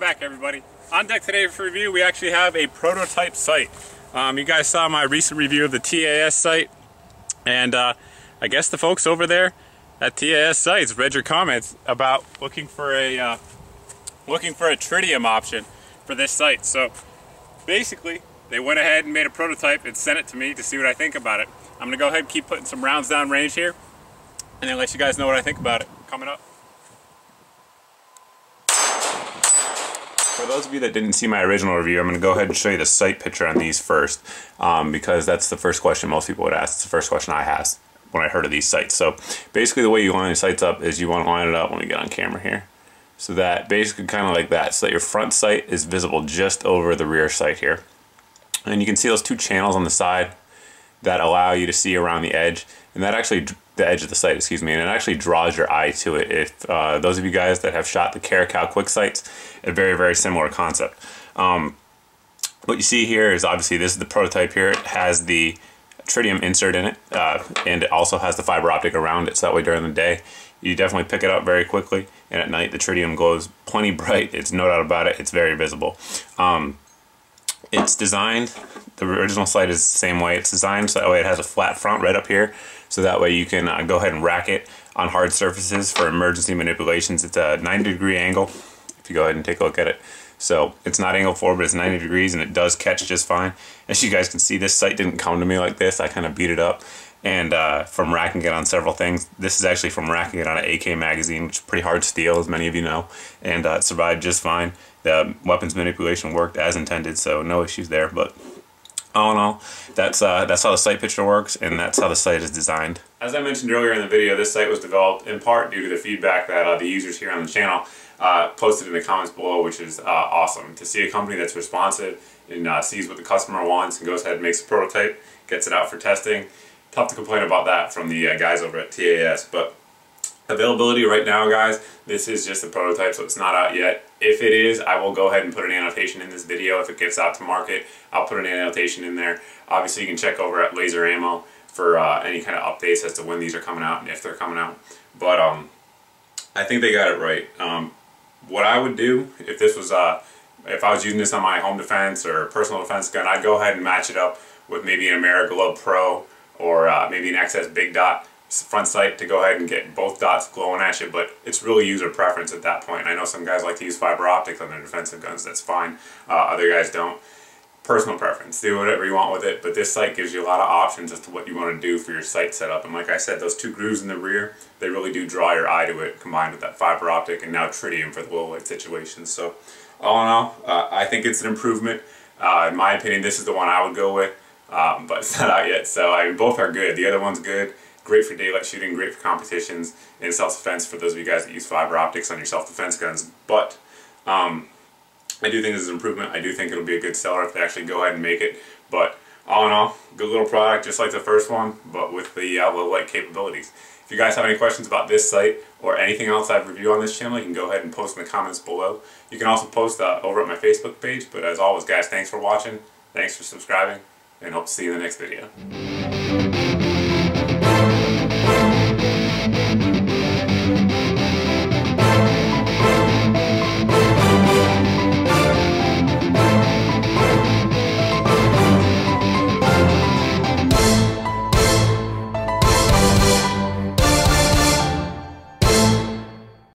back, everybody. On deck today for review, we actually have a prototype sight. You guys saw my recent review of the T.A.S. sight, and I guess the folks over there at T.A.S. sites read your comments about looking for a tritium option for this sight. So basically, they went ahead and made a prototype and sent it to me to see what I think about it. I'm gonna go ahead and keep putting some rounds down range here, and then let you guys know what I think about it coming up. For those of you that didn't see my original review, I'm going to go ahead and show you the sight picture on these first, because that's the first question most people would ask. It's the first question I asked when I heard of these sights. So basically the way you line your sights up is you want to line it up when we get on camera here. So that basically kind of like that, so that your front sight is visible just over the rear sight here. And you can see those two channels on the side that allow you to see around the edge, and that actually, the edge of the sight, excuse me, and it actually draws your eye to it. If those of you guys that have shot the Caracal quick sights, a very, very similar concept. What you see here is obviously this is the prototype here. It has the tritium insert in it, and it also has the fiber optic around it, so that way during the day you definitely pick it up very quickly, and at night the tritium glows plenty bright. It's no doubt about it. It's very visible. It's designed, the original sight is the same way. It's designed so that way it has a flat front right up here, so that way you can go ahead and rack it on hard surfaces for emergency manipulations. It's a 90-degree angle, if you go ahead and take a look at it. So it's not angled forward, but it's 90 degrees, and it does catch just fine. As you guys can see, this sight didn't come to me like this. I kind of beat it up, and from racking it on several things. This is actually from racking it on an AK magazine, which is pretty hard to steal, as many of you know, and it survived just fine. The weapons manipulation worked as intended, so no issues there. But all in all, that's how the sight picture works, and that's how the sight is designed. As I mentioned earlier in the video, this sight was developed in part due to the feedback that the users here on the channel posted in the comments below, which is awesome. To see a company that's responsive and sees what the customer wants and goes ahead and makes a prototype, gets it out for testing. Tough to complain about that from the guys over at T.A.S. But availability right now, guys, this is just a prototype, so it's not out yet. If it is, I will go ahead and put an annotation in this video. If it gets out to market, I'll put an annotation in there. Obviously, you can check over at Laser Ammo for any kind of updates as to when these are coming out and if they're coming out. But I think they got it right. What I would do if this was, if I was using this on my home defense or personal defense gun, I'd go ahead and match it up with maybe an AmeriGlow Pro or maybe an XS Big Dot front sight to go ahead and get both dots glowing at you. But it's really user preference at that point. I know some guys like to use fiber optics on their defensive guns. That's fine. Other guys don't. Personal preference. Do whatever you want with it, but this sight gives you a lot of options as to what you want to do for your sight setup. And like I said, those two grooves in the rear, they really do draw your eye to it, combined with that fiber optic and now tritium for the low light situations. So all in all, I think it's an improvement. In my opinion, this is the one I would go with, but it's not out yet. So I mean, both are good. The other one's good. Great for daylight shooting, great for competitions, and self-defense for those of you guys that use fiber optics on your self-defense guns. But I do think this is an improvement. I do think it'll be a good seller if they actually go ahead and make it. But all in all, good little product, just like the first one, but with the low light capabilities. If you guys have any questions about this sight or anything else I've reviewed on this channel, you can go ahead and post in the comments below. You can also post over at my Facebook page. But as always, guys, thanks for watching, thanks for subscribing, and hope to see you in the next video.